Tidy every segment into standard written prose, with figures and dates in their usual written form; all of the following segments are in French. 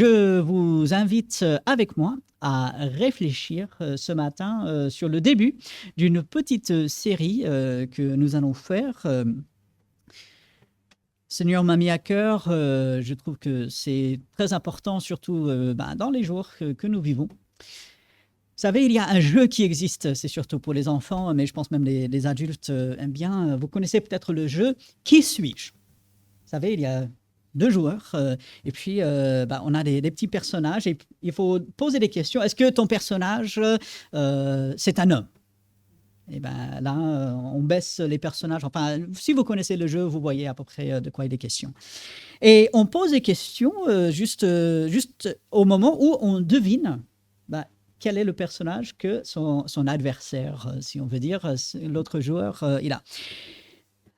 Je vous invite avec moi à réfléchir ce matin sur le début d'une petite série que nous allons faire. Seigneur m'a mis à cœur, je trouve que c'est très important, surtout dans les jours que nous vivons. Vous savez, il y a un jeu qui existe, c'est surtout pour les enfants, mais je pense même les adultes aiment bien. Vous connaissez peut-être le jeu « Qui suis-je » Vous savez, il y a deux joueurs et puis on a des petits personnages et il faut poser des questions. Est-ce que ton personnage, c'est un homme? Et bien là, on baisse les personnages. Enfin, si vous connaissez le jeu, vous voyez à peu près de quoi il est question. Et on pose des questions juste au moment où on devine quel est le personnage que son adversaire, si on veut dire, l'autre joueur, il a.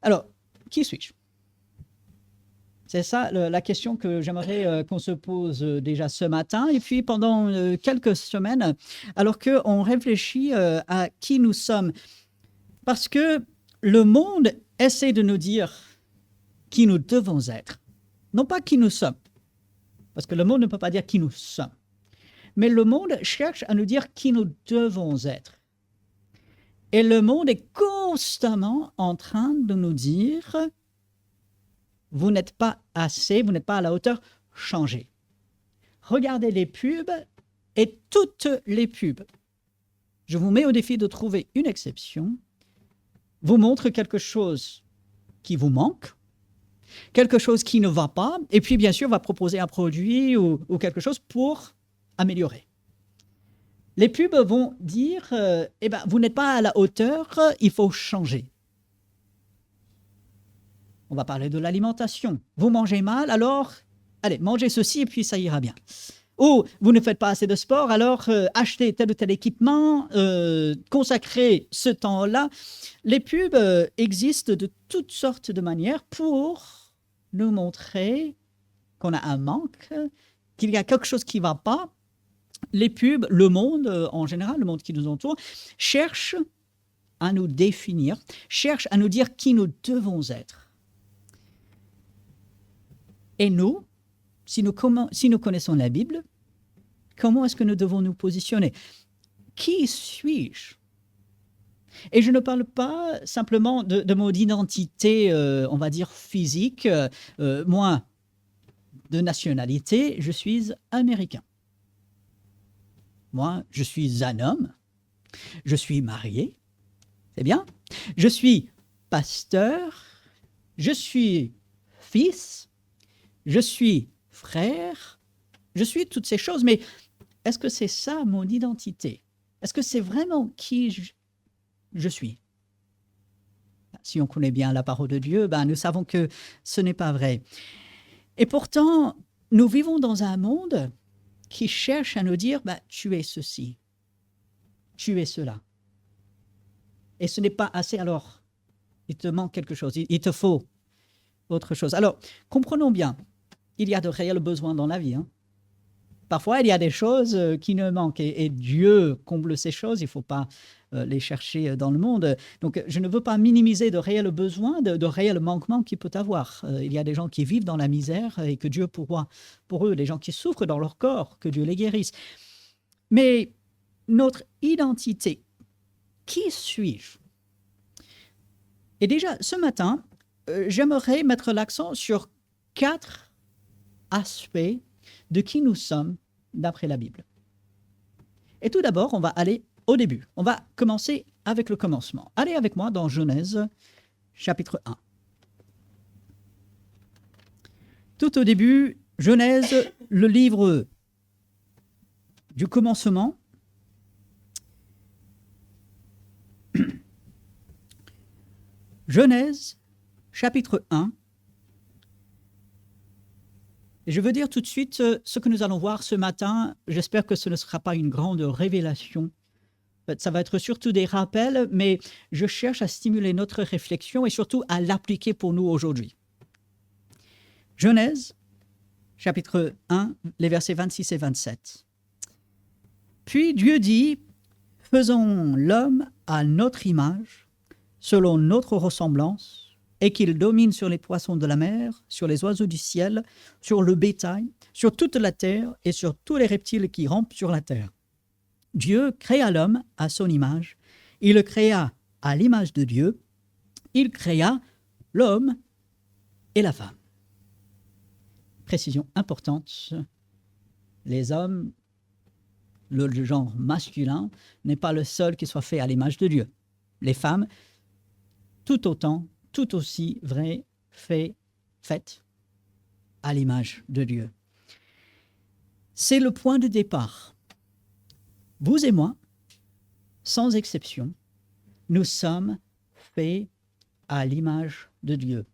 Alors, qui suis-je? C'est ça la question que j'aimerais qu'on se pose déjà ce matin. Et puis pendant quelques semaines, alors qu'on réfléchit à qui nous sommes. Parce que le monde essaie de nous dire qui nous devons être. Non pas qui nous sommes. Parce que le monde ne peut pas dire qui nous sommes. Mais le monde cherche à nous dire qui nous devons être. Et le monde est constamment en train de nous dire vous n'êtes pas assez, vous n'êtes pas à la hauteur, changez. Regardez les pubs et toutes les pubs. Je vous mets au défi de trouver une exception, vous montre quelque chose qui vous manque, quelque chose qui ne va pas, et puis bien sûr va proposer un produit ou quelque chose pour améliorer. Les pubs vont dire vous n'êtes pas à la hauteur, il faut changer. On va parler de l'alimentation. Vous mangez mal, alors allez, mangez ceci et puis ça ira bien. Ou vous ne faites pas assez de sport, alors achetez tel ou tel équipement, consacrez ce temps-là. Les pubs existent de toutes sortes de manières pour nous montrer qu'on a un manque, qu'il y a quelque chose qui ne va pas. Les pubs, le monde en général, le monde qui nous entoure, cherche à nous définir, cherche à nous dire qui nous devons être. Et nous, si nous connaissons la Bible, comment est-ce que nous devons nous positionner? Qui suis-je? Et je ne parle pas simplement de mon identité, on va dire physique. Moi, de nationalité, je suis américain. Moi, je suis un homme. Je suis marié. C'est bien. Je suis pasteur. Je suis fils. Je suis frère, je suis toutes ces choses, mais est-ce que c'est ça mon identité? Est-ce que c'est vraiment qui je suis? Si on connaît bien la parole de Dieu, nous savons que ce n'est pas vrai. Et pourtant, nous vivons dans un monde qui cherche à nous dire tu es ceci, tu es cela. Et ce n'est pas assez, alors il te manque quelque chose, il te faut autre chose. Alors, comprenons bien. Il y a de réels besoins dans la vie. Parfois, il y a des choses qui nous manquent et Dieu comble ces choses. Il ne faut pas les chercher dans le monde. Donc, je ne veux pas minimiser de réels besoins, de réels manquements qu'il peut avoir. Il y a des gens qui vivent dans la misère et que Dieu pourvoit pour eux, des gens qui souffrent dans leur corps, que Dieu les guérisse. Mais notre identité, qui suis-je? Et déjà, ce matin, j'aimerais mettre l'accent sur 4 aspects de qui nous sommes d'après la Bible. Et tout d'abord, on va aller au début. On va commencer avec le commencement. Allez avec moi dans Genèse, chapitre 1. Tout au début, Genèse, le livre du commencement. Genèse, chapitre 1. Et je veux dire tout de suite ce que nous allons voir ce matin. J'espère que ce ne sera pas une grande révélation. Ça va être surtout des rappels, mais je cherche à stimuler notre réflexion et surtout à l'appliquer pour nous aujourd'hui. Genèse, chapitre 1, les versets 26 et 27. Puis Dieu dit, faisons l'homme à notre image, selon notre ressemblance, et qu'il domine sur les poissons de la mer, sur les oiseaux du ciel, sur le bétail, sur toute la terre et sur tous les reptiles qui rampent sur la terre. Dieu créa l'homme à son image. Il le créa à l'image de Dieu. Il créa l'homme et la femme. Précision importante, les hommes, le genre masculin, n'est pas le seul qui soit fait à l'image de Dieu. Les femmes, tout autant, tout aussi vrai, faites à l'image de Dieu. C'est le point de départ. Vous et moi, sans exception, nous sommes faits à l'image de Dieu.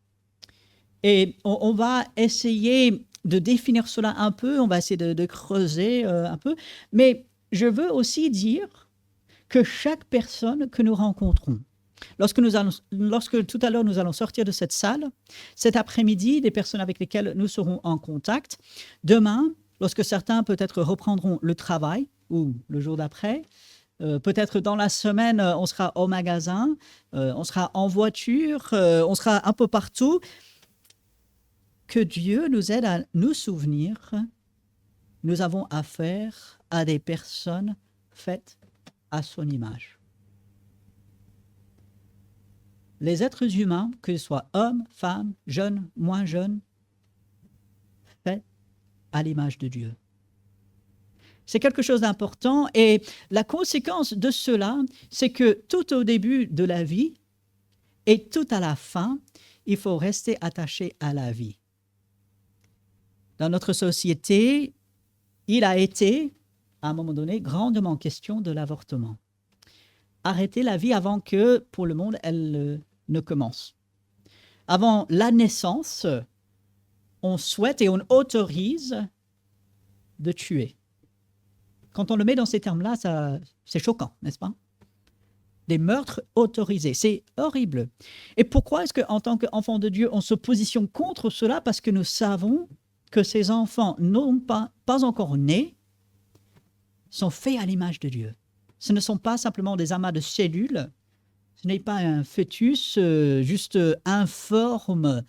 Et on va essayer de définir cela un peu, on va essayer de creuser un peu, mais je veux aussi dire que chaque personne que nous rencontrons, lorsque tout à l'heure nous allons sortir de cette salle, cet après-midi, des personnes avec lesquelles nous serons en contact, demain, lorsque certains peut-être reprendront le travail, ou le jour d'après, peut-être dans la semaine, on sera au magasin, on sera en voiture, on sera un peu partout. Que Dieu nous aide à nous souvenir, nous avons affaire à des personnes faites à son image. Les êtres humains, que ce soit hommes, femmes, jeunes, moins jeunes, faits à l'image de Dieu. C'est quelque chose d'important et la conséquence de cela, c'est que tout au début de la vie et tout à la fin, il faut rester attaché à la vie. Dans notre société, il a été, à un moment donné, grandement question de l'avortement. Arrêter la vie avant que, pour le monde, elle ne commence. Avant la naissance, on souhaite et on autorise de tuer. Quand on le met dans ces termes-là, c'est choquant, n'est-ce pas? Des meurtres autorisés, c'est horrible. Et pourquoi est-ce qu'en tant qu'enfant de Dieu, on se positionne contre cela? Parce que nous savons que ces enfants non pas encore nés sont faits à l'image de Dieu. Ce ne sont pas simplement des amas de cellules, ce n'est pas un fœtus juste informe.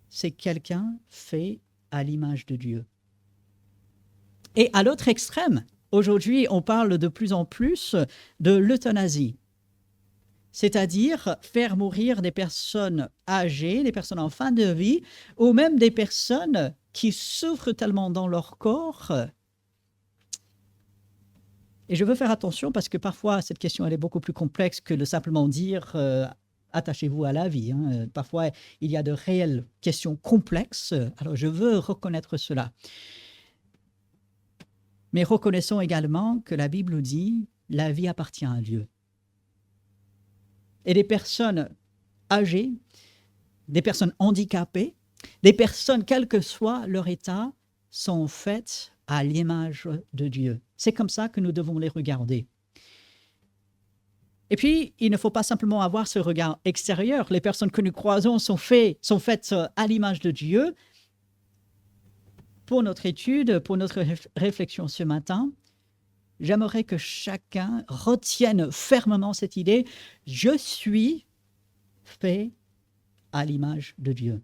C'est quelqu'un fait à l'image de Dieu. Et à l'autre extrême, aujourd'hui, on parle de plus en plus de l'euthanasie, c'est-à-dire faire mourir des personnes âgées, des personnes en fin de vie, ou même des personnes qui souffrent tellement dans leur corps. Et je veux faire attention parce que parfois, cette question, elle est beaucoup plus complexe que de simplement dire attachez-vous à la vie. Parfois, il y a de réelles questions complexes. Alors, je veux reconnaître cela. Mais reconnaissons également que la Bible dit « la vie appartient à Dieu ». Et des personnes âgées, des personnes handicapées, des personnes, quel que soit leur état, sont faites à l'image de Dieu. C'est comme ça que nous devons les regarder. Et puis, il ne faut pas simplement avoir ce regard extérieur. Les personnes que nous croisons sont faites à l'image de Dieu. Pour notre étude, pour notre réflexion ce matin, j'aimerais que chacun retienne fermement cette idée. Je suis fait à l'image de Dieu.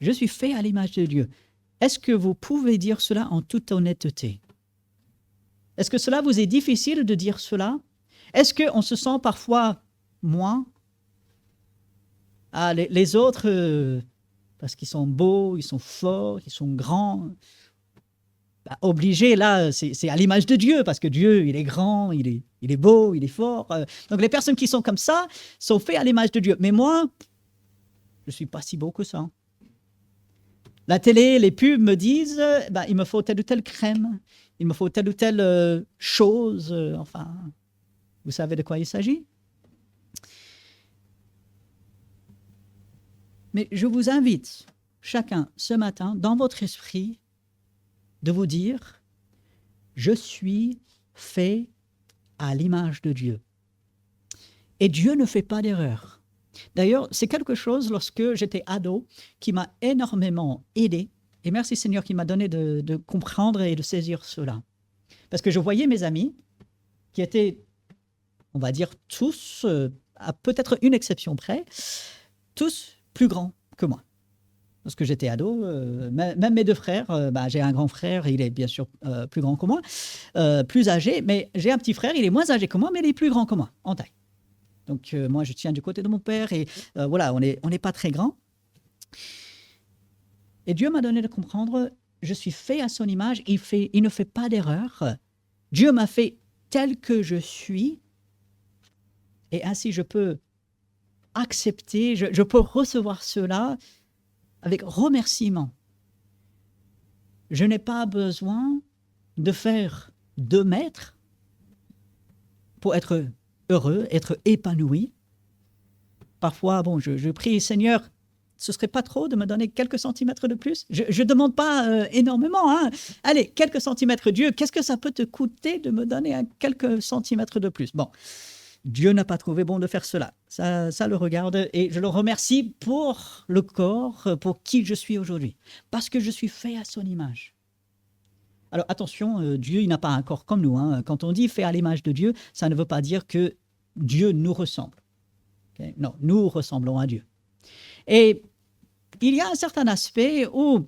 Je suis fait à l'image de Dieu. Est-ce que vous pouvez dire cela en toute honnêteté? Est-ce que cela vous est difficile de dire cela? Est-ce qu'on se sent parfois moins? Les autres, parce qu'ils sont beaux, ils sont forts, ils sont grands, obligés, là, c'est à l'image de Dieu, parce que Dieu, il est grand, il est beau, il est fort. Donc les personnes qui sont comme ça sont faites à l'image de Dieu. Mais moi, je ne suis pas si beau que ça. La télé, les pubs me disent, il me faut telle ou telle crème, il me faut telle ou telle chose, enfin, vous savez de quoi il s'agit? Mais je vous invite, chacun, ce matin, dans votre esprit, de vous dire, je suis fait à l'image de Dieu. Et Dieu ne fait pas d'erreur. D'ailleurs, c'est quelque chose, lorsque j'étais ado, qui m'a énormément aidé. Et merci Seigneur qui m'a donné de comprendre et de saisir cela. Parce que je voyais mes amis qui étaient, on va dire, tous à peut-être une exception près, tous plus grands que moi. Lorsque j'étais ado, même mes deux frères, j'ai un grand frère, il est bien sûr plus grand que moi, plus âgé, mais j'ai un petit frère, il est moins âgé que moi, mais il est plus grand que moi, en taille. Donc moi, je tiens du côté de mon père, et voilà, on n'est pas très grand. Et Dieu m'a donné de comprendre, je suis fait à son image, il ne fait pas d'erreur. Dieu m'a fait tel que je suis, et ainsi je peux accepter, je peux recevoir cela avec remerciement. Je n'ai pas besoin de faire 2 mètres pour être heureux, être épanoui. Parfois, je prie, Seigneur, ce serait pas trop de me donner quelques centimètres de plus? Je ne demande pas énormément. Hein. Allez, quelques centimètres, Dieu, qu'est-ce que ça peut te coûter de me donner quelques centimètres de plus? Bon, Dieu n'a pas trouvé bon de faire cela. Ça le regarde, et je le remercie pour le corps, pour qui je suis aujourd'hui, parce que je suis fait à son image. Alors attention, Dieu, il n'a pas un corps comme nous. Hein. Quand on dit fait à l'image de Dieu, ça ne veut pas dire que Dieu nous ressemble. Okay? Non, nous ressemblons à Dieu. Et il y a un certain aspect où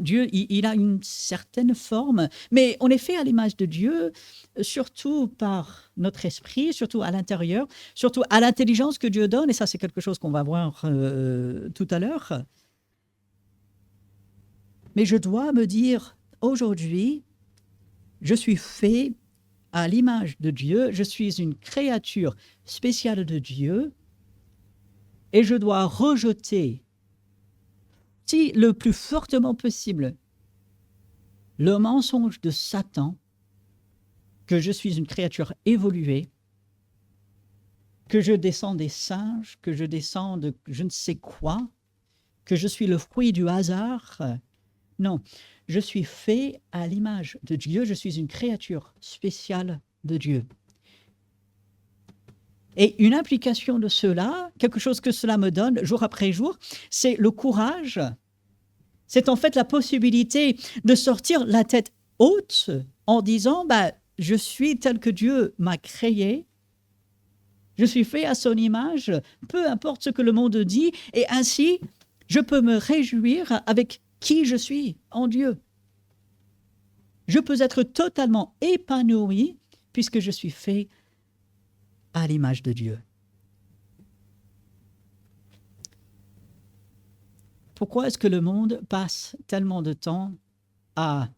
Dieu, il a une certaine forme, mais on est fait à l'image de Dieu, surtout par notre esprit, surtout à l'intérieur, surtout à l'intelligence que Dieu donne, et ça c'est quelque chose qu'on va voir tout à l'heure. Mais je dois me dire, aujourd'hui, je suis fait à l'image de Dieu, je suis une créature spéciale de Dieu, et je dois rejeter, si le plus fortement possible, le mensonge de Satan, que je suis une créature évoluée, que je descends des singes, que je descends de je ne sais quoi, que je suis le fruit du hasard. Non, je suis fait à l'image de Dieu, je suis une créature spéciale de Dieu. Et une implication de cela, quelque chose que cela me donne jour après jour, c'est le courage. C'est en fait la possibilité de sortir la tête haute en disant je suis tel que Dieu m'a créé, je suis fait à son image, peu importe ce que le monde dit, et ainsi je peux me réjouir avec qui je suis en Dieu. Je peux être totalement épanoui puisque je suis fait à l'image de Dieu. Pourquoi est-ce que le monde passe tellement de temps à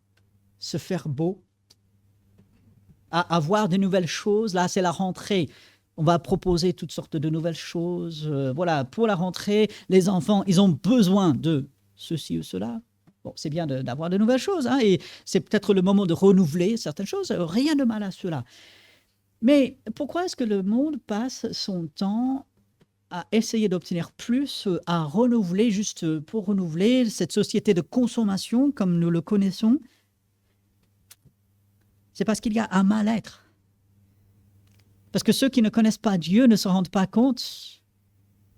se faire beau, à avoir de nouvelles choses? Là, c'est la rentrée. On va proposer toutes sortes de nouvelles choses. Voilà, pour la rentrée, les enfants, ils ont besoin de ceci ou cela. Bon, c'est bien d'avoir de nouvelles choses, hein, et c'est peut-être le moment de renouveler certaines choses. Rien de mal à cela. Mais pourquoi est-ce que le monde passe son temps à essayer d'obtenir plus, à renouveler juste pour renouveler cette société de consommation comme nous le connaissons? C'est parce qu'il y a un mal-être. Parce que ceux qui ne connaissent pas Dieu ne se rendent pas compte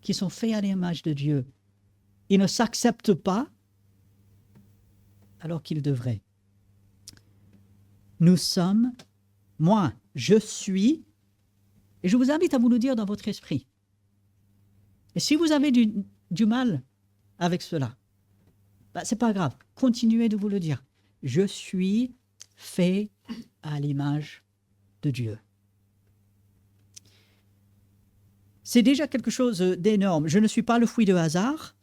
qu'ils sont faits à l'image de Dieu. Ils ne s'acceptent pas alors qu'ils devraient. Nous sommes, moi, je suis, et je vous invite à vous le dire dans votre esprit. Et si vous avez du mal avec cela, c'est pas grave, continuez de vous le dire. Je suis fait à l'image de Dieu. C'est déjà quelque chose d'énorme. Je ne suis pas le fruit de hasard.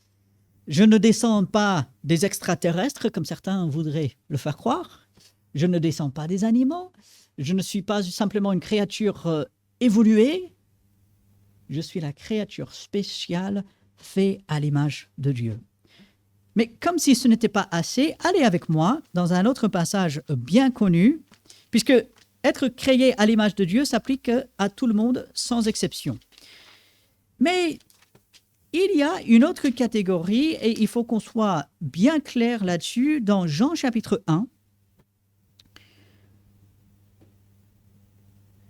Je ne descends pas des extraterrestres, comme certains voudraient le faire croire. Je ne descends pas des animaux. Je ne suis pas simplement une créature évoluée. Je suis la créature spéciale faite à l'image de Dieu. Mais comme si ce n'était pas assez, allez avec moi dans un autre passage bien connu, puisque être créé à l'image de Dieu s'applique à tout le monde sans exception. Mais il y a une autre catégorie, et il faut qu'on soit bien clair là-dessus, dans Jean chapitre 1.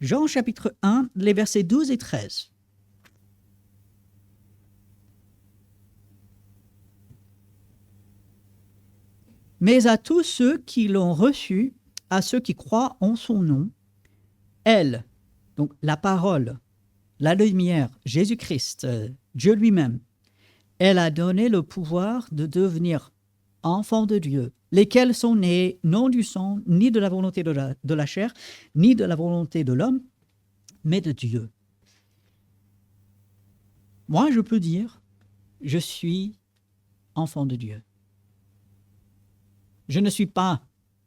Jean chapitre 1, les versets 12 et 13. Mais à tous ceux qui l'ont reçu, à ceux qui croient en son nom, elle, donc la parole, la lumière, Jésus-Christ, Dieu lui-même, elle a donné le pouvoir de devenir enfants de Dieu, lesquels sont nés non du sang, ni de la volonté de la chair, ni de la volonté de l'homme, mais de Dieu. Moi, je peux dire, je suis enfant de Dieu. Je ne suis pas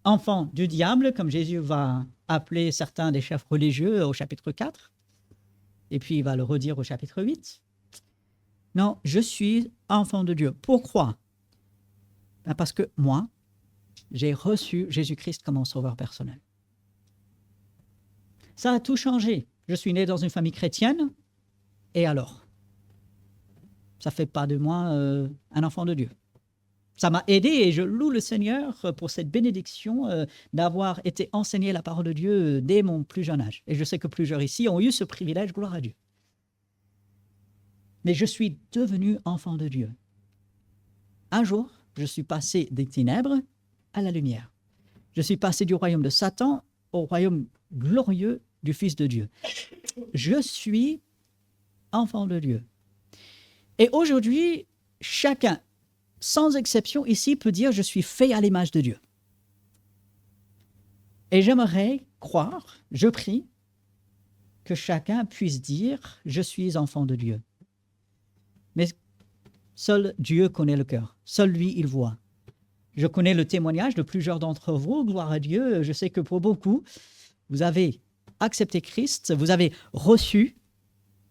enfant du diable, comme Jésus va appeler certains des chefs religieux au chapitre 4, et puis il va le redire au chapitre 8. Non, je suis enfant de Dieu. Pourquoi? Parce que moi, j'ai reçu Jésus-Christ comme mon sauveur personnel. Ça a tout changé. Je suis né dans une famille chrétienne, et alors? Ça ne fait pas de moi un enfant de Dieu. Ça m'a aidé et je loue le Seigneur pour cette bénédiction d'avoir été enseigné la parole de Dieu dès mon plus jeune âge. Et je sais que plusieurs ici ont eu ce privilège, gloire à Dieu. Mais je suis devenu enfant de Dieu. Un jour, je suis passé des ténèbres à la lumière. Je suis passé du royaume de Satan au royaume glorieux du Fils de Dieu. Je suis enfant de Dieu. Et aujourd'hui, chacun, sans exception ici, peut dire « je suis fait à l'image de Dieu ». Et j'aimerais croire, je prie, que chacun puisse dire « je suis enfant de Dieu ». Mais seul Dieu connaît le cœur, seul lui, il voit. Je connais le témoignage de plusieurs d'entre vous, gloire à Dieu. Je sais que pour beaucoup, vous avez accepté Christ, vous avez reçu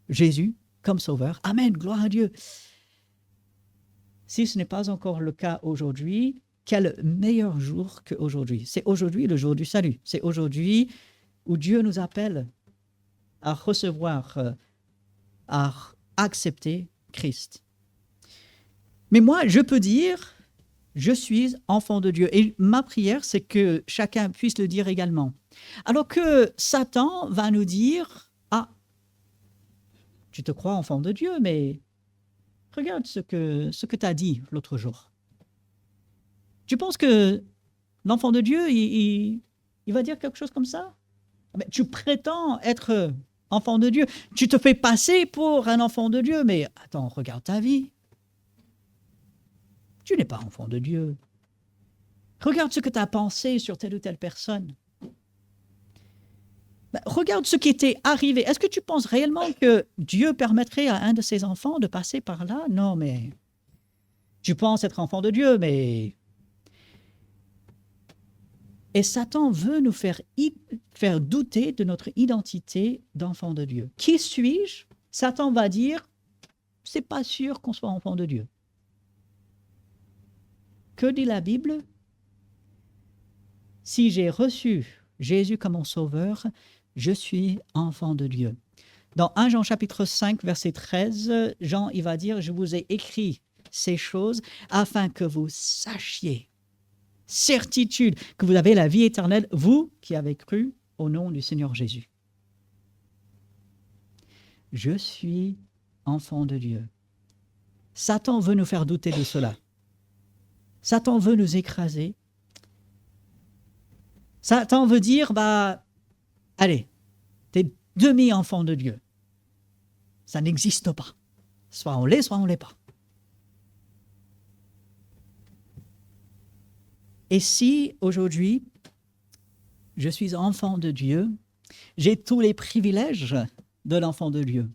Jésus comme sauveur. Amen, gloire à Dieu. Si ce n'est pas encore le cas aujourd'hui, quel meilleur jour qu'aujourd'hui. C'est aujourd'hui le jour du salut. C'est aujourd'hui où Dieu nous appelle à recevoir, à accepter Christ. Mais moi, je peux dire, je suis enfant de Dieu. Et ma prière, c'est que chacun puisse le dire également. Alors que Satan va nous dire, ah, tu te crois enfant de Dieu, mais regarde ce que tu as dit l'autre jour. Tu penses que l'enfant de Dieu, il va dire quelque chose comme ça? Mais tu prétends être enfant de Dieu. Tu te fais passer pour un enfant de Dieu, mais attends, regarde ta vie. Tu n'es pas enfant de Dieu. Regarde ce que tu as pensé sur telle ou telle personne. Regarde ce qui était arrivé. Est-ce que tu penses réellement que Dieu permettrait à un de ses enfants de passer par là? Non, mais tu penses être enfant de Dieu, mais... Et Satan veut nous faire douter de notre identité d'enfant de Dieu. Qui suis-je? Satan va dire, c'est pas sûr qu'on soit enfant de Dieu. Que dit la Bible? Si j'ai reçu Jésus comme mon sauveur, je suis enfant de Dieu. Dans 1 Jean chapitre 5, verset 13, Jean il va dire, je vous ai écrit ces choses afin que vous sachiez, certitude, que vous avez la vie éternelle, vous qui avez cru au nom du Seigneur Jésus. Je suis enfant de Dieu. Satan veut nous faire douter de cela. Satan veut nous écraser. Satan veut dire, allez, t'es demi-enfant de Dieu. Ça n'existe pas. Soit on l'est pas. Et si aujourd'hui, je suis enfant de Dieu, j'ai tous les privilèges de l'enfant de Dieu.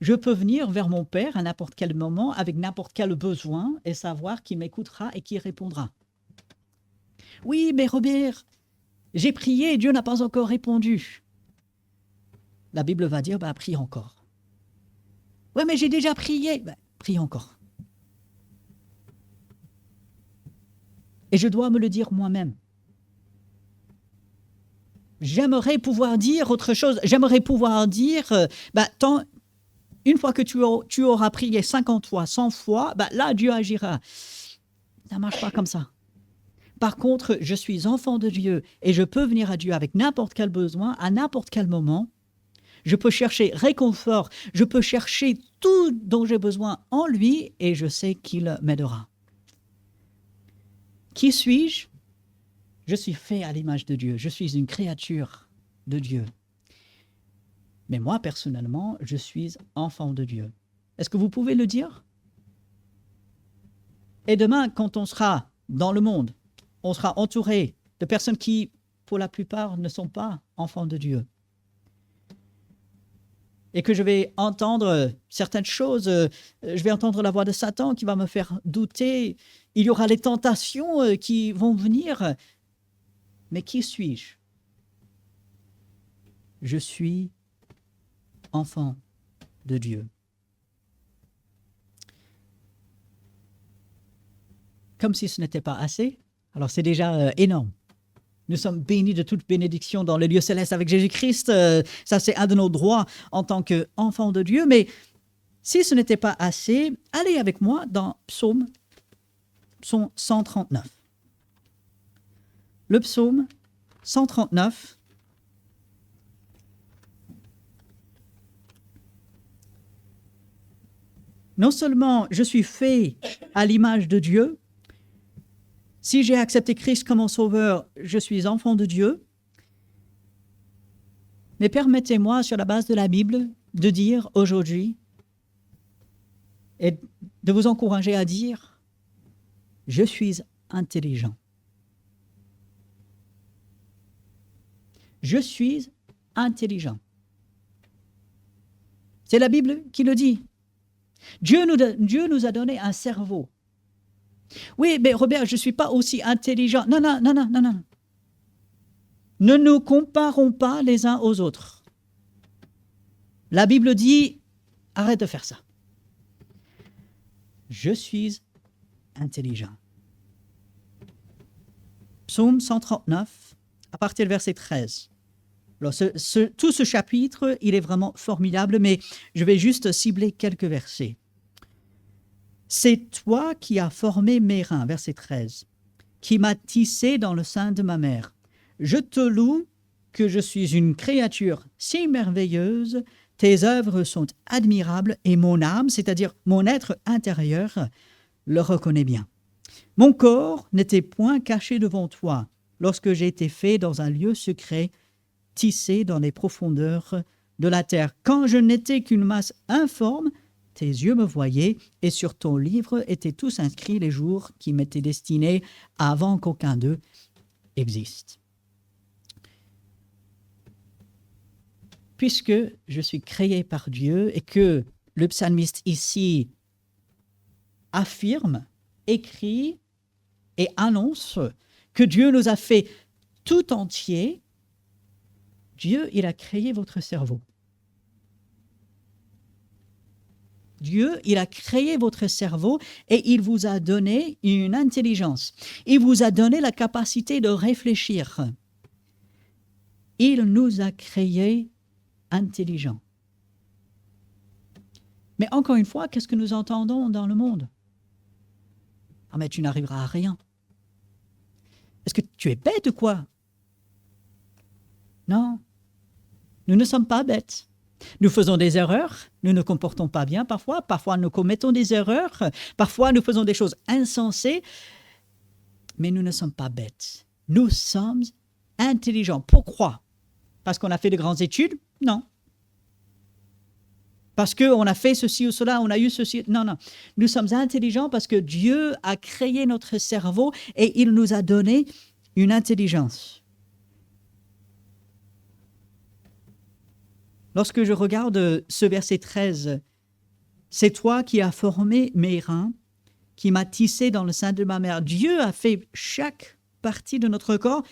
Je peux venir vers mon Père à n'importe quel moment, avec n'importe quel besoin, et savoir qu'il m'écoutera et qu'il répondra. Oui, mais Robert, j'ai prié et Dieu n'a pas encore répondu. La Bible va dire, prie encore. Ouais, mais j'ai déjà prié. Prie encore. Et je dois me le dire moi-même. J'aimerais pouvoir dire autre chose. J'aimerais pouvoir dire, une fois que tu auras prié 50 fois, 100 fois, là, Dieu agira. Ça ne marche pas comme ça. Par contre, je suis enfant de Dieu et je peux venir à Dieu avec n'importe quel besoin, à n'importe quel moment. Je peux chercher réconfort, je peux chercher tout dont j'ai besoin en lui et je sais qu'il m'aidera. Qui suis-je? Je suis fait à l'image de Dieu, je suis une créature de Dieu. Mais moi, personnellement, je suis enfant de Dieu. Est-ce que vous pouvez le dire? Et demain, quand on sera dans le monde, on sera entouré de personnes qui, pour la plupart, ne sont pas enfants de Dieu. Et que je vais entendre certaines choses, je vais entendre la voix de Satan qui va me faire douter. Il y aura les tentations qui vont venir. Mais qui suis-je? Je suis enfant de Dieu. Comme si ce n'était pas assez, alors c'est déjà énorme. Nous sommes bénis de toute bénédiction dans les lieux célestes avec Jésus-Christ. Ça, c'est un de nos droits en tant qu'enfants de Dieu. Mais si ce n'était pas assez, allez avec moi dans Psaume 139. Le Psaume 139. Non seulement je suis fait à l'image de Dieu, si j'ai accepté Christ comme mon sauveur, je suis enfant de Dieu. Mais permettez-moi, sur la base de la Bible, de dire aujourd'hui et de vous encourager à dire, je suis intelligent. Je suis intelligent. C'est la Bible qui le dit. Dieu nous a donné un cerveau. Oui, mais Robert, je ne suis pas aussi intelligent. Non. Ne nous comparons pas les uns aux autres. La Bible dit, arrête de faire ça. Je suis intelligent. Psaume 139, à partir du verset 13. Alors, tout ce chapitre, il est vraiment formidable, mais je vais juste cibler quelques versets. C'est toi qui as formé mes reins, verset 13, qui m'as tissé dans le sein de ma mère. Je te loue que je suis une créature si merveilleuse, tes œuvres sont admirables et mon âme, c'est-à-dire mon être intérieur, le reconnaît bien. Mon corps n'était point caché devant toi lorsque j'ai été fait dans un lieu secret, tissé dans les profondeurs de la terre. Quand je n'étais qu'une masse informe, tes yeux me voyaient, et sur ton livre étaient tous inscrits les jours qui m'étaient destinés avant qu'aucun d'eux existe. Puisque je suis créé par Dieu et que le psalmiste ici affirme, écrit et annonce que Dieu nous a fait tout entier, Dieu, il a créé votre cerveau. Dieu, il a créé votre cerveau et il vous a donné une intelligence. Il vous a donné la capacité de réfléchir. Il nous a créés intelligents. Mais encore une fois, qu'est-ce que nous entendons dans le monde? Ah, mais tu n'arriveras à rien. Est-ce que tu es bête ou quoi? Non, nous ne sommes pas bêtes. Nous faisons des erreurs, nous ne comportons pas bien parfois nous commettons des erreurs, parfois nous faisons des choses insensées, mais nous ne sommes pas bêtes. Nous sommes intelligents. Pourquoi? Parce qu'on a fait de grandes études? Non. Parce qu'on a fait ceci ou cela, on a eu ceci? Non. Nous sommes intelligents parce que Dieu a créé notre cerveau et il nous a donné une intelligence. Lorsque je regarde ce verset 13, c'est toi qui as formé mes reins, qui m'as tissé dans le sein de ma mère. Dieu a fait chaque partie de notre corps,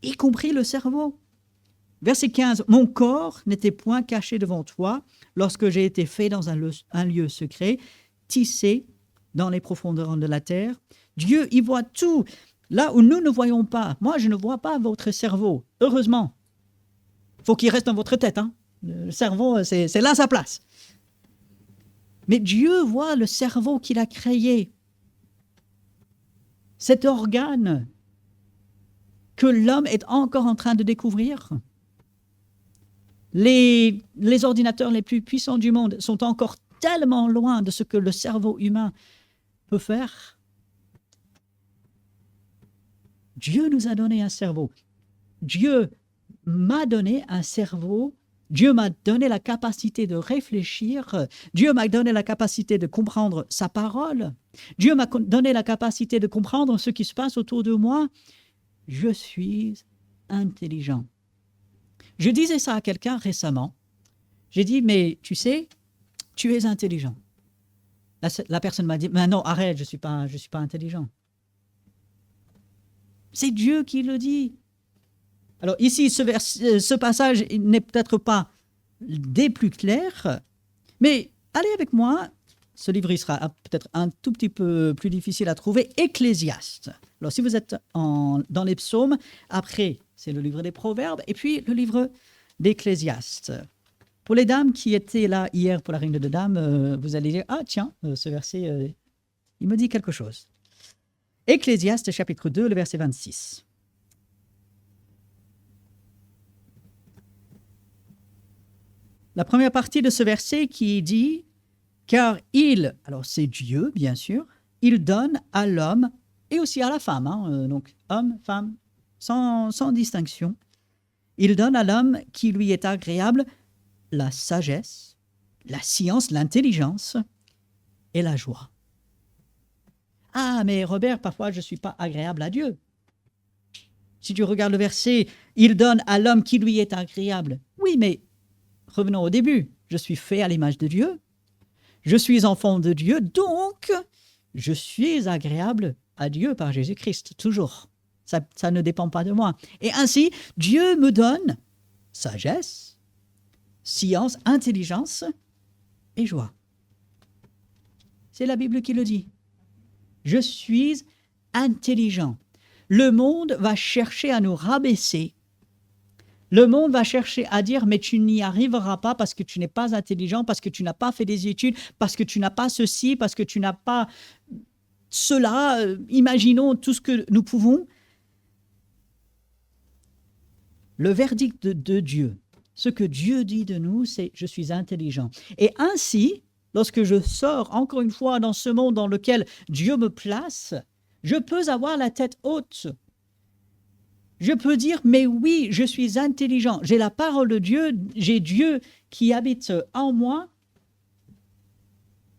y compris le cerveau. Verset 15, mon corps n'était point caché devant toi lorsque j'ai été fait dans un lieu secret, tissé dans les profondeurs de la terre. Dieu y voit tout, là où nous ne voyons pas. Moi, je ne vois pas votre cerveau, heureusement. Il faut qu'il reste dans votre tête, hein. Le cerveau, c'est là sa place. Mais Dieu voit le cerveau qu'il a créé. Cet organe que l'homme est encore en train de découvrir. Les ordinateurs les plus puissants du monde sont encore tellement loin de ce que le cerveau humain peut faire. Dieu nous a donné un cerveau. Dieu m'a donné un cerveau Dieu m'a donné la capacité de réfléchir. Dieu m'a donné la capacité de comprendre sa parole. Dieu m'a donné la capacité de comprendre ce qui se passe autour de moi. Je suis intelligent. Je disais ça à quelqu'un récemment. J'ai dit, mais tu sais, tu es intelligent. La personne m'a dit, mais non, arrête, je suis pas intelligent. C'est Dieu qui le dit. Alors ici, ce passage n'est peut-être pas des plus clairs, mais allez avec moi. Ce livre, il sera peut-être un tout petit peu plus difficile à trouver. Ecclésiaste. Alors si vous êtes dans les psaumes, après, c'est le livre des Proverbes, et puis le livre d'Ecclésiaste. Pour les dames qui étaient là hier pour la réunion de dames, vous allez dire, ah tiens, ce verset, il me dit quelque chose. Ecclésiaste, chapitre 2, le verset 26. La première partie de ce verset qui dit « Car il », alors c'est Dieu, bien sûr, « il donne à l'homme et aussi à la femme, donc homme, femme, sans distinction, il donne à l'homme qui lui est agréable la sagesse, la science, l'intelligence et la joie. » Ah, mais Robert, parfois je ne suis pas agréable à Dieu. Si tu regardes le verset, il donne à l'homme qui lui est agréable. Oui, mais revenons au début. Je suis fait à l'image de Dieu. Je suis enfant de Dieu, donc je suis agréable à Dieu par Jésus-Christ, toujours. Ça ne dépend pas de moi. Et ainsi, Dieu me donne sagesse, science, intelligence et joie. C'est la Bible qui le dit. Je suis intelligent. Le monde va chercher à nous rabaisser. Le monde va chercher à dire, mais tu n'y arriveras pas parce que tu n'es pas intelligent, parce que tu n'as pas fait des études, parce que tu n'as pas ceci, parce que tu n'as pas cela. Imaginons tout ce que nous pouvons. Le verdict de Dieu, ce que Dieu dit de nous, c'est « je suis intelligent ». Et ainsi, lorsque je sors encore une fois dans ce monde dans lequel Dieu me place, je peux avoir la tête haute. Je peux dire, mais oui, je suis intelligent. J'ai la parole de Dieu, j'ai Dieu qui habite en moi.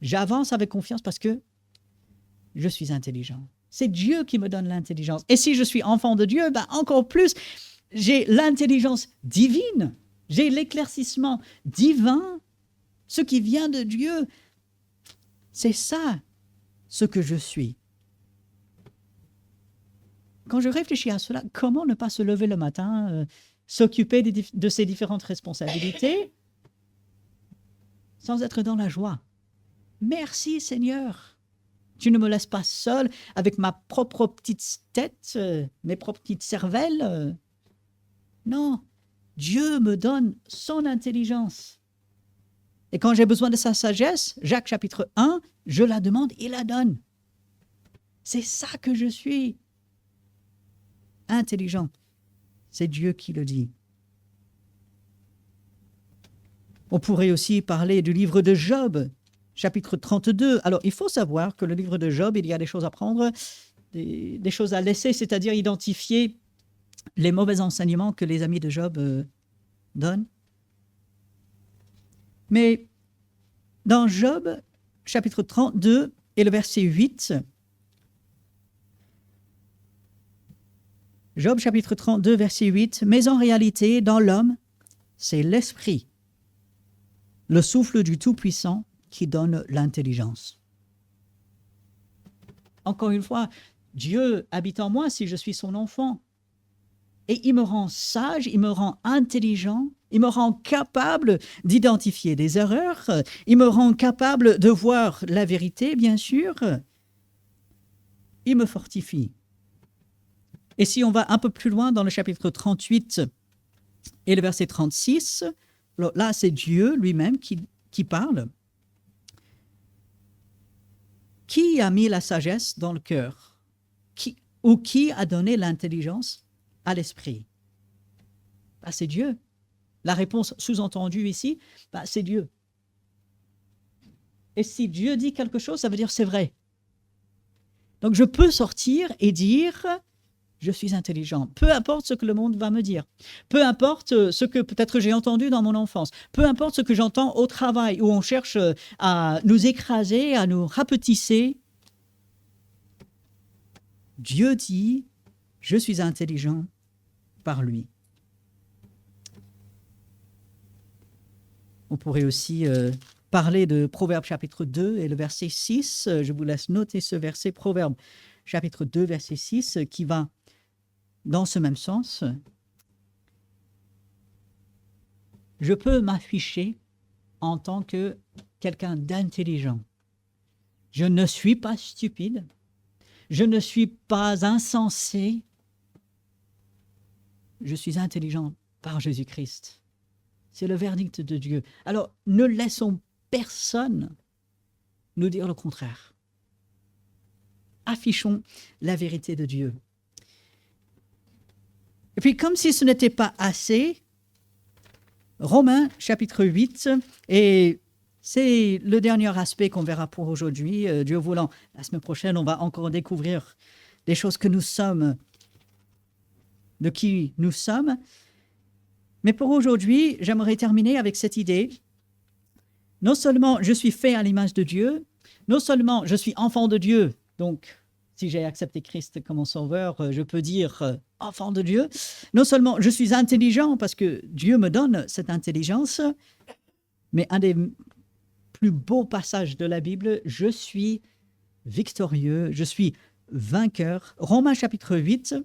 J'avance avec confiance parce que je suis intelligent. C'est Dieu qui me donne l'intelligence. Et si je suis enfant de Dieu, encore plus, j'ai l'intelligence divine. J'ai l'éclaircissement divin. Ce qui vient de Dieu, c'est ça, ce que je suis. Quand je réfléchis à cela, comment ne pas se lever le matin, s'occuper de ses différentes responsabilités sans être dans la joie? Merci Seigneur. Tu ne me laisses pas seul avec ma propre petite tête, mes propres petites cervelles. Non, Dieu me donne son intelligence. Et quand j'ai besoin de sa sagesse, Jacques chapitre 1, je la demande, il la donne. C'est ça que je suis. Intelligent. C'est Dieu qui le dit. On pourrait aussi parler du livre de Job, chapitre 32. Alors, il faut savoir que le livre de Job, il y a des choses à prendre, des choses à laisser, c'est-à-dire identifier les mauvais enseignements que les amis de Job donnent. Mais dans Job, chapitre 32 et le verset 8, Job chapitre 32, verset 8, « Mais en réalité, dans l'homme, c'est l'esprit, le souffle du Tout-Puissant qui donne l'intelligence. » Encore une fois, Dieu habite en moi si je suis son enfant. Et il me rend sage, il me rend intelligent, il me rend capable d'identifier des erreurs, il me rend capable de voir la vérité, bien sûr. Il me fortifie. Et si on va un peu plus loin dans le chapitre 38 et le verset 36, là c'est Dieu lui-même qui parle. Qui a mis la sagesse dans le cœur? Ou qui a donné l'intelligence à l'esprit? C'est Dieu. La réponse sous-entendue ici, c'est Dieu. Et si Dieu dit quelque chose, ça veut dire c'est vrai. Donc je peux sortir et dire Je suis intelligent. Peu importe ce que le monde va me dire. Peu importe ce que peut-être j'ai entendu dans mon enfance. Peu importe ce que j'entends au travail où on cherche à nous écraser, à nous rapetisser. Dieu dit, je suis intelligent par lui. On pourrait aussi parler de Proverbes chapitre 2 et le verset 6. Je vous laisse noter ce verset, Proverbes chapitre 2, verset 6, qui va dans ce même sens. Je peux m'afficher en tant que quelqu'un d'intelligent. Je ne suis pas stupide. Je ne suis pas insensé. Je suis intelligent par Jésus-Christ. C'est le verdict de Dieu. Alors, ne laissons personne nous dire le contraire. Affichons la vérité de Dieu. Et puis, comme si ce n'était pas assez, Romains chapitre 8, et c'est le dernier aspect qu'on verra pour aujourd'hui. Dieu voulant, la semaine prochaine, on va encore découvrir des choses que nous sommes, de qui nous sommes. Mais pour aujourd'hui, j'aimerais terminer avec cette idée. Non seulement je suis fait à l'image de Dieu, non seulement je suis enfant de Dieu, donc si j'ai accepté Christ comme mon sauveur, je peux dire enfant de Dieu. Non seulement je suis intelligent parce que Dieu me donne cette intelligence, mais un des plus beaux passages de la Bible, je suis victorieux, je suis vainqueur. Romains chapitre 8,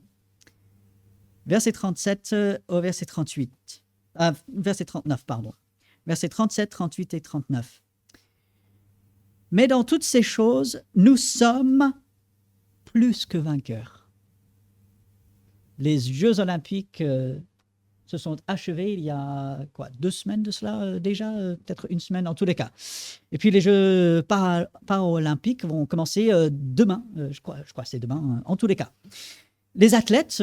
verset 37 au verset 38. Verset 39, pardon. Versets 37, 38 et 39. Mais dans toutes ces choses, nous sommes plus que vainqueurs. Les Jeux olympiques se sont achevés il y a 2 semaines de cela déjà, peut-être 1 semaine en tous les cas. Et puis les Jeux paralympiques vont commencer demain, je crois que c'est demain, en tous les cas. Les athlètes,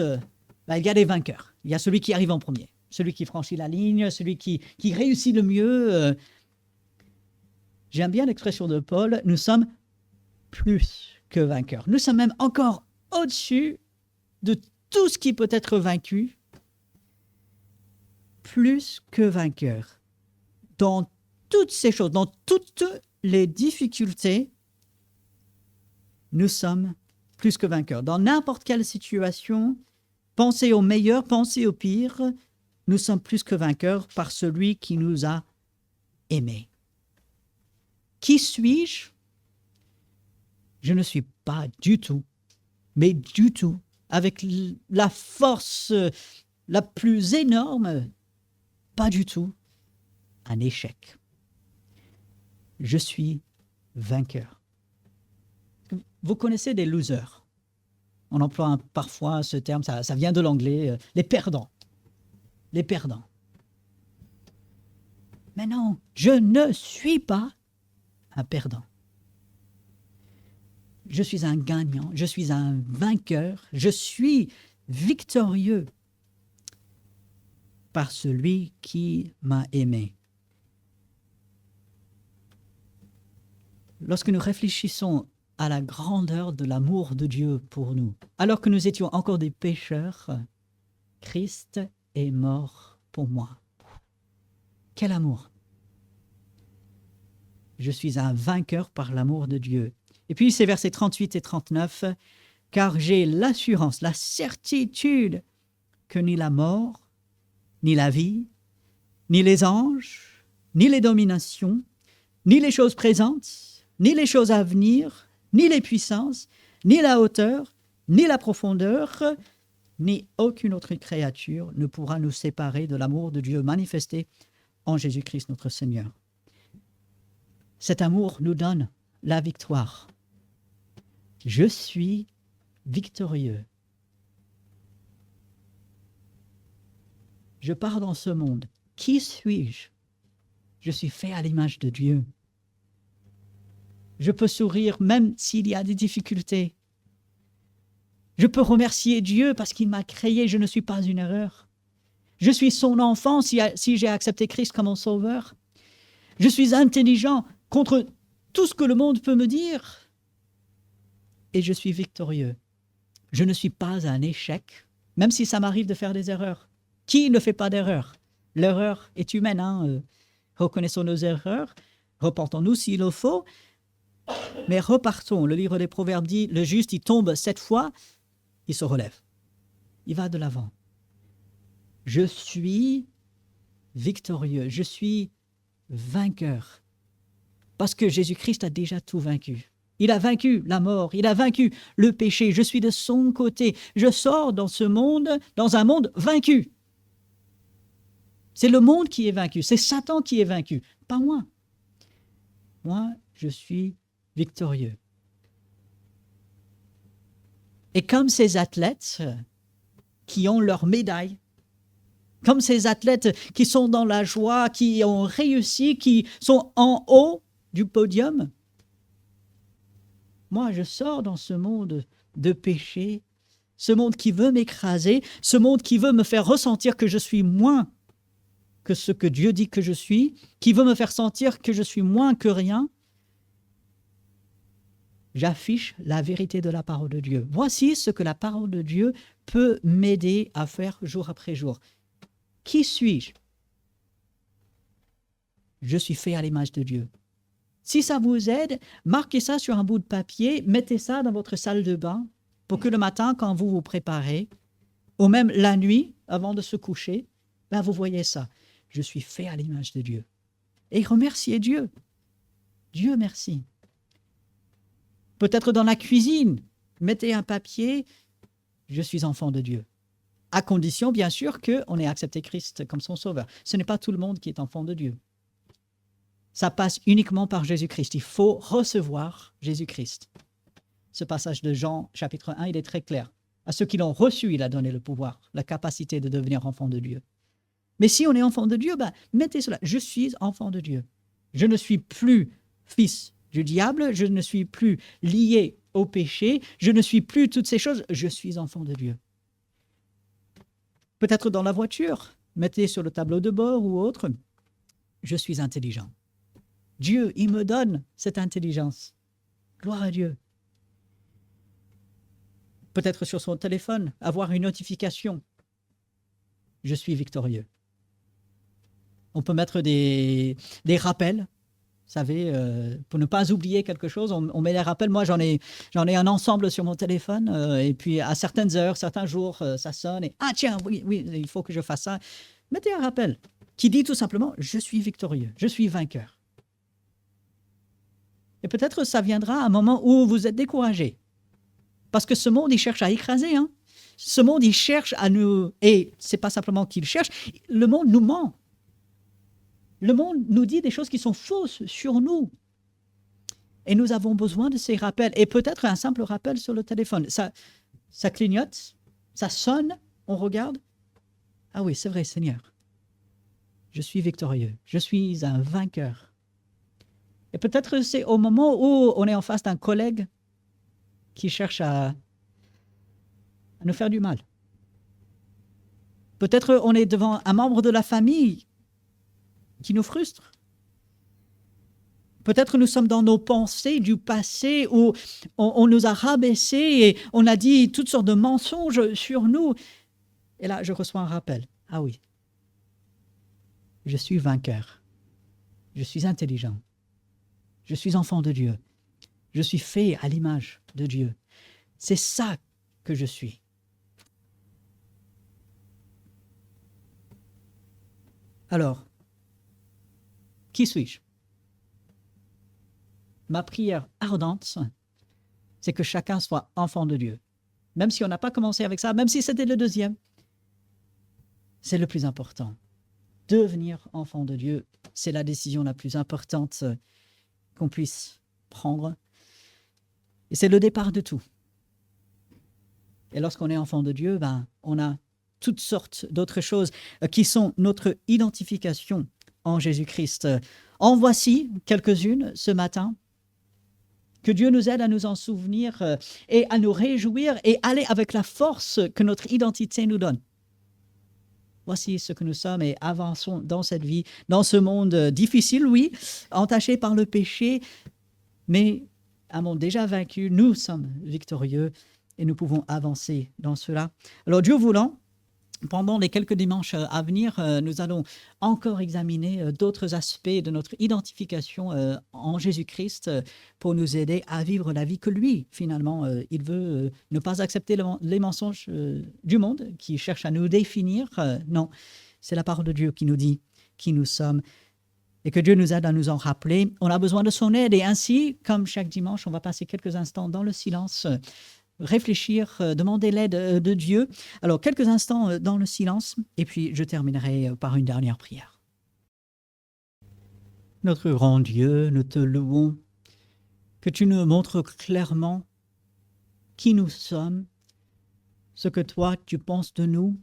il y a des vainqueurs. Il y a celui qui arrive en premier, celui qui franchit la ligne, celui qui réussit le mieux. J'aime bien l'expression de Paul, nous sommes plus que vainqueurs. Nous sommes même encore au-dessus de tout ce qui peut être vaincu, plus que vainqueurs. Dans toutes ces choses, dans toutes les difficultés, nous sommes plus que vainqueurs. Dans n'importe quelle situation, pensez au meilleur, pensez au pire, nous sommes plus que vainqueurs par celui qui nous a aimés. Qui suis-je? Je ne suis pas du tout, mais du tout, avec la force la plus énorme, pas du tout, un échec. Je suis vainqueur. Vous connaissez des losers. On emploie parfois ce terme, ça vient de l'anglais, les perdants. Les perdants. Mais non, je ne suis pas un perdant. Je suis un gagnant, je suis un vainqueur, je suis victorieux par celui qui m'a aimé. Lorsque nous réfléchissons à la grandeur de l'amour de Dieu pour nous, alors que nous étions encore des pécheurs, Christ est mort pour moi. Quel amour! Je suis un vainqueur par l'amour de Dieu. Et puis, c'est versets 38 et 39, « Car j'ai l'assurance, la certitude que ni la mort, ni la vie, ni les anges, ni les dominations, ni les choses présentes, ni les choses à venir, ni les puissances, ni la hauteur, ni la profondeur, ni aucune autre créature ne pourra nous séparer de l'amour de Dieu manifesté en Jésus-Christ notre Seigneur. » Cet amour nous donne la victoire. Je suis victorieux. Je pars dans ce monde. Qui suis-je? Je suis fait à l'image de Dieu. Je peux sourire même s'il y a des difficultés. Je peux remercier Dieu parce qu'il m'a créé. Je ne suis pas une erreur. Je suis son enfant si j'ai accepté Christ comme mon sauveur. Je suis intelligent contre tout ce que le monde peut me dire. Et je suis victorieux Je ne suis pas un échec, même si ça m'arrive de faire des erreurs. Qui ne fait pas d'erreur? L'erreur est humaine, hein? Reconnaissons nos erreurs, reportons-nous s'il le faut, mais repartons. Le livre des Proverbes dit, le juste, il tombe 7 fois, il se relève. Il va de l'avant. Je suis victorieux, je suis vainqueur. Parce que Jésus-Christ a déjà tout vaincu. Il a vaincu la mort, il a vaincu le péché. Je suis de son côté. Je sors dans ce monde, dans un monde vaincu. C'est le monde qui est vaincu, c'est Satan qui est vaincu, pas moi. Moi, je suis victorieux. Et comme ces athlètes qui ont leur médaille, comme ces athlètes qui sont dans la joie, qui ont réussi, qui sont en haut du podium, moi, je sors dans ce monde de péché, ce monde qui veut m'écraser, ce monde qui veut me faire ressentir que je suis moins que ce que Dieu dit que je suis, qui veut me faire sentir que je suis moins que rien. J'affiche la vérité de la parole de Dieu. Voici ce que la parole de Dieu peut m'aider à faire jour après jour. Qui suis-je? Je suis fait à l'image de Dieu. Si ça vous aide, marquez ça sur un bout de papier, mettez ça dans votre salle de bain pour que le matin, quand vous vous préparez, ou même la nuit, avant de se coucher, ben vous voyez ça. Je suis fait à l'image de Dieu. Et remerciez Dieu. Dieu merci. Peut-être dans la cuisine, mettez un papier, je suis enfant de Dieu. À condition, bien sûr, qu'on ait accepté Christ comme son sauveur. Ce n'est pas tout le monde qui est enfant de Dieu. Ça passe uniquement par Jésus-Christ. Il faut recevoir Jésus-Christ. Ce passage de Jean, chapitre 1, il est très clair. À ceux qui l'ont reçu, il a donné le pouvoir, la capacité de devenir enfant de Dieu. Mais si on est enfant de Dieu, ben, mettez cela. Je suis enfant de Dieu. Je ne suis plus fils du diable, je ne suis plus lié au péché, je ne suis plus toutes ces choses, je suis enfant de Dieu. Peut-être dans la voiture, mettez sur le tableau de bord ou autre, je suis intelligent. Dieu, il me donne cette intelligence. Gloire à Dieu. Peut-être sur son téléphone, avoir une notification. Je suis victorieux. On peut mettre des rappels, vous savez, pour ne pas oublier quelque chose, on met des rappels. Moi, j'en ai un ensemble sur mon téléphone, et puis à certaines heures, certains jours, ça sonne, et ah tiens, oui, il faut que je fasse ça. Mettez un rappel qui dit tout simplement, je suis victorieux, je suis vainqueur. Et peut-être ça viendra à un moment où vous êtes découragé, parce que ce monde, il cherche à écraser, hein. Ce monde, il cherche à nous, et c'est pas simplement qu'il cherche, le monde nous ment. Le monde nous dit des choses qui sont fausses sur nous. Et nous avons besoin de ces rappels. Et peut-être un simple rappel sur le téléphone. Ça clignote, ça sonne, on regarde. Ah oui, c'est vrai, Seigneur. Je suis victorieux. Je suis un vainqueur. Et peut-être c'est au moment où on est en face d'un collègue qui cherche à nous faire du mal. Peut-être on est devant un membre de la famille qui nous frustre. Peut-être nous sommes dans nos pensées du passé où on nous a rabaissés et on a dit toutes sortes de mensonges sur nous. Et là, je reçois un rappel. Ah oui, je suis vainqueur. Je suis intelligent. Je suis enfant de Dieu. Je suis fait à l'image de Dieu. C'est ça que je suis. Alors, qui suis-je? Ma prière ardente, c'est que chacun soit enfant de Dieu. Même si on n'a pas commencé avec ça, même si c'était le deuxième, c'est le plus important. Devenir enfant de Dieu, c'est la décision la plus importante qu'on puisse prendre. Et c'est le départ de tout. Et lorsqu'on est enfant de Dieu, on a toutes sortes d'autres choses qui sont notre identification en Jésus-Christ. En voici quelques-unes ce matin. Que Dieu nous aide à nous en souvenir et à nous réjouir et aller avec la force que notre identité nous donne. Voici ce que nous sommes et avançons dans cette vie, dans ce monde difficile, oui, entaché par le péché, mais un monde déjà vaincu, nous sommes victorieux et nous pouvons avancer dans cela. Alors Dieu voulant, pendant les quelques dimanches à venir, nous allons encore examiner d'autres aspects de notre identification en Jésus-Christ pour nous aider à vivre la vie que lui, finalement, il veut ne pas accepter les mensonges du monde qui cherchent à nous définir. Non, c'est la parole de Dieu qui nous dit qui nous sommes et que Dieu nous aide à nous en rappeler. On a besoin de son aide et ainsi, comme chaque dimanche, on va passer quelques instants dans le silence, réfléchir, demander l'aide de Dieu. Alors, quelques instants dans le silence, et puis je terminerai par une dernière prière. Notre grand Dieu, nous te louons, que tu nous montres clairement qui nous sommes, ce que toi tu penses de nous.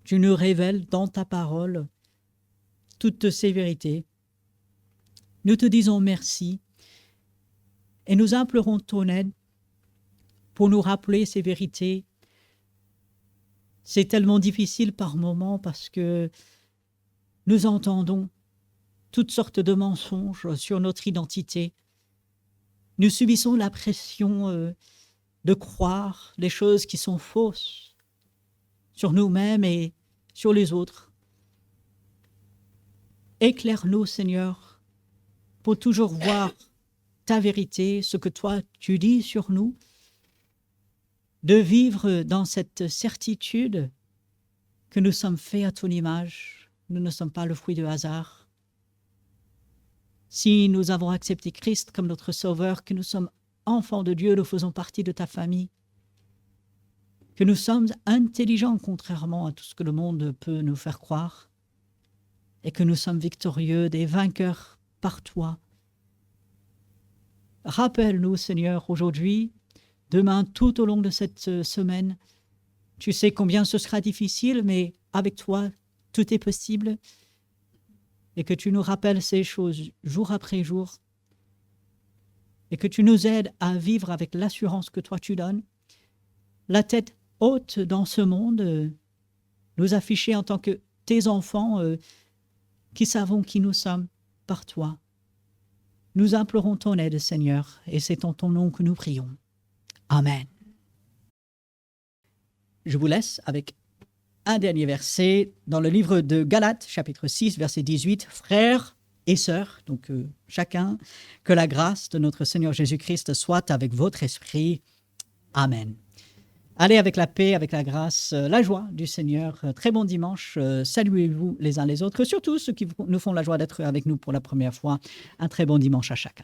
Tu nous révèles dans ta parole toutes ces vérités. Nous te disons merci et nous implorons ton aide pour nous rappeler ces vérités. C'est tellement difficile par moments parce que nous entendons toutes sortes de mensonges sur notre identité. Nous subissons la pression de croire les choses qui sont fausses sur nous-mêmes et sur les autres. Éclaire-nous, Seigneur, pour toujours voir ta vérité, ce que toi tu dis sur nous, de vivre dans cette certitude que nous sommes faits à ton image, nous ne sommes pas le fruit de hasard. Si nous avons accepté Christ comme notre Sauveur, que nous sommes enfants de Dieu, nous faisons partie de ta famille, que nous sommes intelligents contrairement à tout ce que le monde peut nous faire croire, et que nous sommes victorieux, des vainqueurs par toi. Rappelle-nous, Seigneur, aujourd'hui, demain, tout au long de cette semaine. Tu sais combien ce sera difficile, mais avec toi, tout est possible. Et que tu nous rappelles ces choses jour après jour. Et que tu nous aides à vivre avec l'assurance que toi tu donnes. La tête haute dans ce monde, nous afficher en tant que tes enfants qui savons qui nous sommes par toi. Nous implorons ton aide, Seigneur, et c'est en ton nom que nous prions. Amen. Je vous laisse avec un dernier verset dans le livre de Galates, chapitre 6, verset 18. Frères et sœurs, donc chacun, que la grâce de notre Seigneur Jésus-Christ soit avec votre esprit. Amen. Allez avec la paix, avec la grâce, la joie du Seigneur. Très bon dimanche. Saluez-vous les uns les autres, surtout ceux qui nous font la joie d'être avec nous pour la première fois. Un très bon dimanche à chacun.